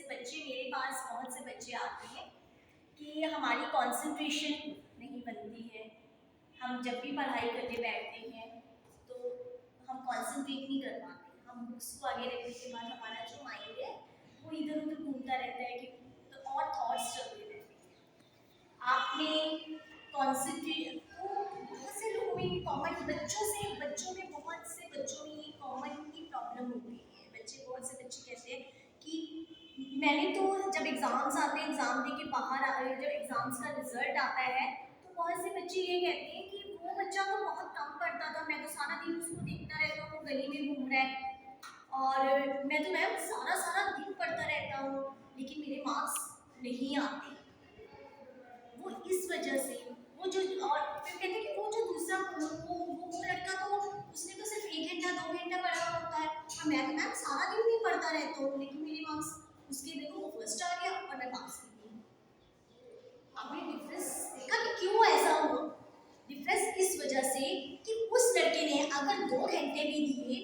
बच्चे मेरे पास बहुत से बच्चे आते हैं कि हमारी कंसंट्रेशन नहीं बनती है। हम जब भी पढ़ाई करने बैठते हैं तो हम कंसंट्रेट नहीं कर पाते। हम बुक्स को आगे रखने के बाद हमारा जो माइंड है वो इधर उधर घूमता रहता है कि तो और थॉट्स चलते रहते हैं। आपने कंसंट्रेट तो बहुत से लोगों में ये कॉमन बच्चों में बहुत से बच्चों में ये कॉमन की प्रॉब्लम होती है। बहुत से बच्चे कहते हैं कि मैंने तो जब एग्ज़ाम्स आते हैं एग्ज़ाम दे के जब एग्ज़ाम्स का रिजल्ट आता है तो बहुत से बच्चे ये कहते हैं कि वो बच्चा तो बहुत कम पढ़ता था, मैं तो सारा दिन उसको देखता रहता हूँ, वो गली में घूम रहा है और मैं तो मैम सारा सारा दिन पढ़ता रहता हूँ लेकिन मेरे मार्क्स नहीं आते। वो इस वजह से वो जो और फिर कहते हैं कि वो जो दूसरा वो लड़का तो उसने तो सिर्फ 1 घंटा 2 घंटा पढ़ा होता है और मैं तो मैम सारा दिन भी पढ़ता रहता हूँ लेकिन मेरे मार्क्स उसके देखो वो फर्स्ट आ गया और मैं पास नहीं हुई। आपने डिफरेंस देखा कि क्यों ऐसा हुआ? डिफरेंस इस वजह से कि उस लड़के ने अगर 2 घंटे भी दिए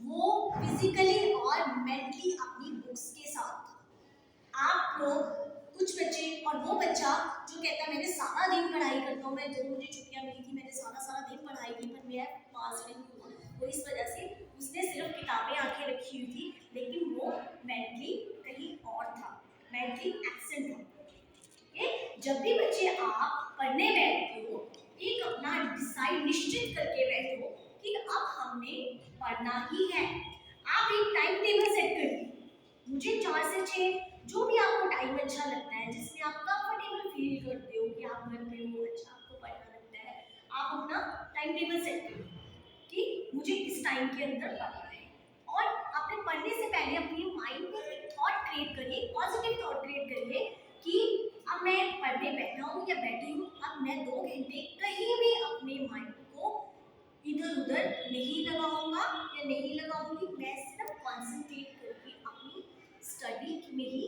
वो फिजिकली और मेंटली अपनी बुक्स के साथ। आप लोग कुछ बच्चे और वो बच्चा जो कहता है मैंने सारा दिन पढ़ाई करता हूँ, मैं जब मुझे छुट्टियाँ मिली थी मैंने सारा दिन पढ़ाई की पर मैं पास नहीं हुआ, वो इस वजह से उसने सिर्फ किताबें आंखें रखी हुई थी लेकिन वो मेंटली कहीं और था, मेंटली एब्सेंट था। जब भी बच्चे आप पढ़ने बैठते हो एक अपना डिसाइड निश्चित करके बैठो कि अब हमने पढ़ना ही है। आप एक टाइम टेबल सेट करिए, मुझे 4 से 6 जो भी आपको टाइम अच्छा लगता है जिसमें आप कंफर्टेबल फील करते हो कि आप घर पे हो, अच्छा आपको पढ़ना लगता है, आप अपना टाइम टेबल सेट करिए कि मुझे इस टाइम के अंदर पढ़ना है। और अपने पढ़ने से पहले अपने माइंड में एक थॉट क्रिएट करिए, पॉजिटिव थॉट क्रिएट करिए कि अब मैं पढ़ने बैठा हूँ या बैठी हूँ, अब मैं 2 घंटे कहीं भी अपने माइंड को इधर उधर नहीं लगाऊंगा या नहीं लगाऊंगी, मैं सिर्फ कॉन्सेंट्रेट करके अपनी स्टडी में ही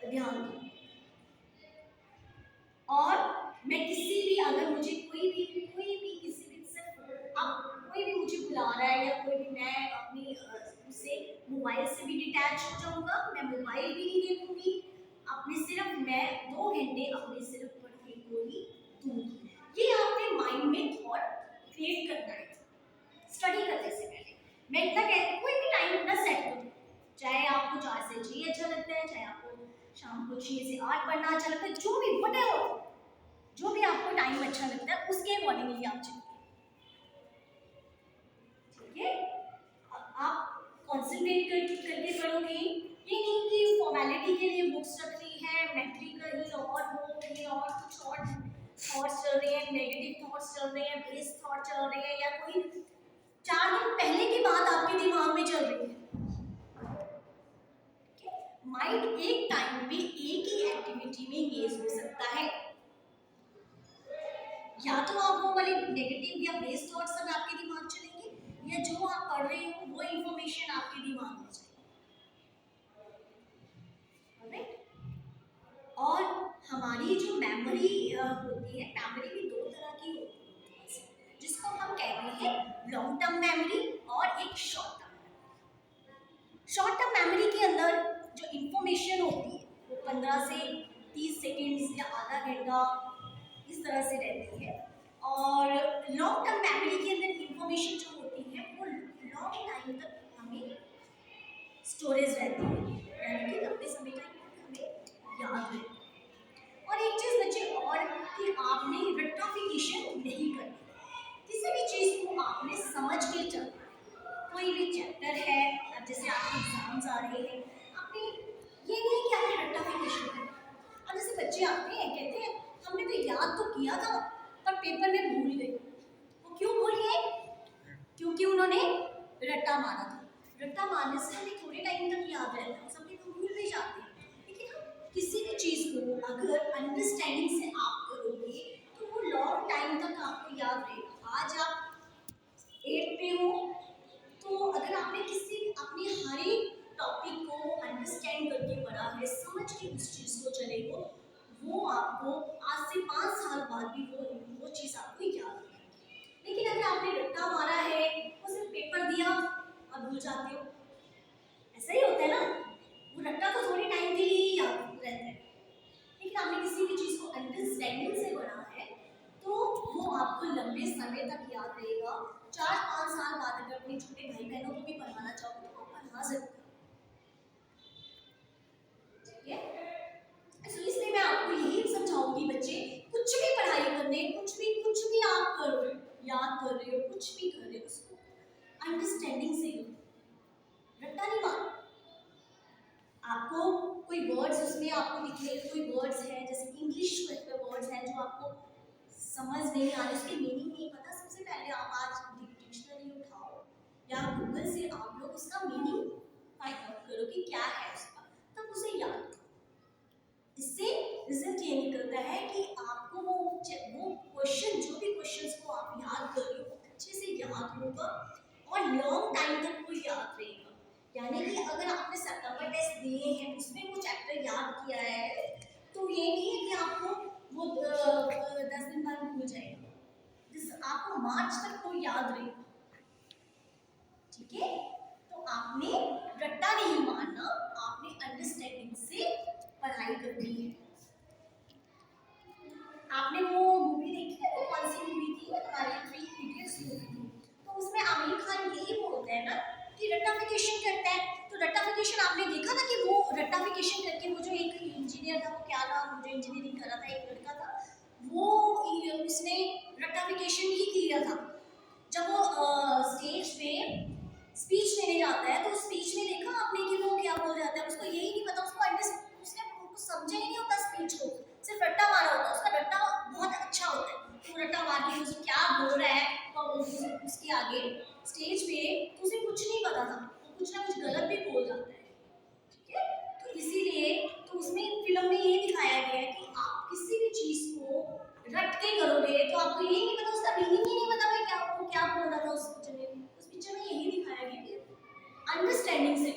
ध्यान दूँ। और मैं किसी भी अगर मुझे कोई भी किसी भी सिर्फ अब कोई भी मुझे बुला रहा है या कोई भी मैं अपनी उससे मोबाइल से भी डिटैच हो जाऊंगा, मैं मोबाइल भी नहीं देखूंगी, अपने सिर्फ मैं 2 घंटे अपने सिर्फ पढ़ने को ही दूंगी। ये आपने माइंड में थॉट क्रिएट करना है स्टडी करने से पहले। मैं इतना कहती हूँ कोई भी टाइम अपना सेट करो, चाहे आपको 4 से 6 अच्छा लगता है, चाहे आपको शाम को 6 से 8 पढ़ना अच्छा लगता है, जो भी व्हाटएवर जो भी आपको टाइम अच्छा लगता है उसके अकॉर्डिंगली आप चलिए, ठीक है। आप कॉन्सेंट्रेट करके पढ़ोगे, ये नहीं कि फॉर्मेलिटी के लिए बुक्स रख ली है, मेंटली कहीं और हो कहीं और कुछ और थॉट्स चल रहे हैं, नेगेटिव थॉट्स चल रहे हैं, बेस थॉट चल रहे हैं या कोई 4 दिन पहले की बात आपके दिमाग में चल रही है। माइंड एक टाइम पे एक ही एक्टिविटी में एंगेज हो सकता है, या तो आप वो वाले नेगेटिव या बेस थॉट्स सब आपके दिमाग चलेंगे या जो आप पढ़ रहे हो वो इंफॉर्मेशन आपके दिमाग में जाएगी। और हमारी जो मेमोरी होती है, मेमोरी भी 2 तरह की होती है जिसको हम कहते हैं लॉन्ग टर्म मेमोरी और एक short term memory. Short term memory के अंदर जो इंफॉर्मेशन होती है वो 15 से 30 सेकेंड्स या आधा घंटा इस तरह से रहती है और लॉन्ग टर्म मेमोरी के अंदर इंफॉर्मेशन जो होती है वो लॉन्ग टाइम तक हमें स्टोरेज रहती है, यानी कि लंबे समय तक हमें याद रहती है। और एक चीज़ बच्चे और कि आपने रट्टाफिकेशन नहीं करनी, किसी भी चीज़ को आपने समझ के चलना। कोई भी चैप्टर है, अब जैसे आपके एग्जाम्स आ रहे हैं, आपने ये नहीं कि आपने रट्टाफिकेशन करना। अब जैसे बच्चे आते हैं कहते हैं हमने तो याद तो किया था पर पेपर में भूल गए। वो क्यों भूल गए? क्योंकि उन्होंने रट्टा मारा था। रट्टा मारने से हमें थोड़े टाइम तक याद रहता है, सब तो भूल भी जाते हैं, लेकिन हम किसी भी चीज़ को अगर अंडरस्टैंडिंग से आप करोगे तो वो लॉन्ग टाइम तक आपको याद रहेगा। आज आप 8th पे हो तो अगर आपने किसी अपने हर एक टॉपिक को अंडरस्टैंड करके पढ़ा है, समझ के उस चीज़ को चले हो, वो आपको आज से 5 साल बाद भी वो चीज़ आपको याद रहेगी। लेकिन अगर आपने रट्टा मारा है, वो सिर्फ पेपर दिया और भूल जाते हो, ऐसा ही होता है ना। वो रट्टा तो थोड़ी अंडरस्टैंडिंग से बना है तो वो आपको लंबे समय तक याद रहेगा। 4-5 साल बाद अगर अपने छोटे भाई बहनों को भी पढ़ाना चाहोगे तो आप पढ़ा सकते हो, ठीक है। तो इसलिए मैं आपको यही समझाऊंगी बच्चे, कुछ भी पढ़ाई करने, कुछ भी आप कर रहे हो, याद कर रहे हो, कुछ भी कर रहे हो, उसको अंडरस्टैंडिंग से करो, रट्टा नहीं मारना। आपको कोई वर्ड्स उसमें आपको दिखे, कोई वर्ड्स हैं जैसे इंग्लिश के वर्ड्स हैं जो आपको समझ नहीं आ रहे, उसके मीनिंग नहीं पता, सबसे पहले आप आज डिक्शनरी उठाओ या गूगल से आप लोग उसका मीनिंग फाइंड आउट करो कि क्या है उसका, तब उसे याद करो। इससे रिजल्ट ये निकलता है कि आपको वो क्वेश्चन, जो भी क्वेश्चंस को आप याद कर रहे हो अच्छे से याद होगा और लॉन्ग टाइम तक वो याद रहेगा। यानी कि अगर आपने सितंबर टेस्ट दिए हैं उसमें वो चैप्टर याद किया है तो ये नहीं है कि आपको वो 10 दिन बाद भूल जाएगा, आपको मार्च तक वो याद रहेगा, ठीक है। तो आपने रट्टा नहीं मारना, आपने अंडरस्टैंडिंग से पढ़ाई करनी है। आपने वो मूवी देखी है, वो कौन सी मूवी थी, हमारी 3 इडियट्स मूवी थी, तो उसमें आमिर खान यही बोलता है ना कि रट्टाफिकेशन करता है। तो रट्टाफिकेशन आपने देखा था कि वो रट्टाफिकेशन करके वो जो एक इंजीनियर था, वो क्या नाम, जो इंजीनियरिंग कर रहा था, एक लड़का था, वो उसने रट्टाफिकेशन ही किया था। जब वो स्टेज पे स्पीच देने जाता है तो स्पीच में देखा आपने कि वो क्या बोल जाता है, उसको यही नहीं पता, उसने समझा ही नहीं होता स्पीच को, सिर्फ रट्टा मारा होता है, उसका रट्टा बहुत अच्छा होता है, तो रट्टा मार के उसको क्या बोल रहा है उसके आगे स्टेज पे, तो उसे कुछ नहीं पता था, वो कुछ ना कुछ गलत भी बोल जाता है, ठीक है। तो इसीलिए तो उसमें फिल्म में ये दिखाया गया है कि आप किसी भी चीज को रट के करोगे तो आपको ये नहीं पता, उसका मीनिंग ही नहीं पता भाई क्या वो क्या बोल रहा था उस पिक्चर में। उस पिक्चर में यही दिखाया गया कि अंडरस्टैंडिंग से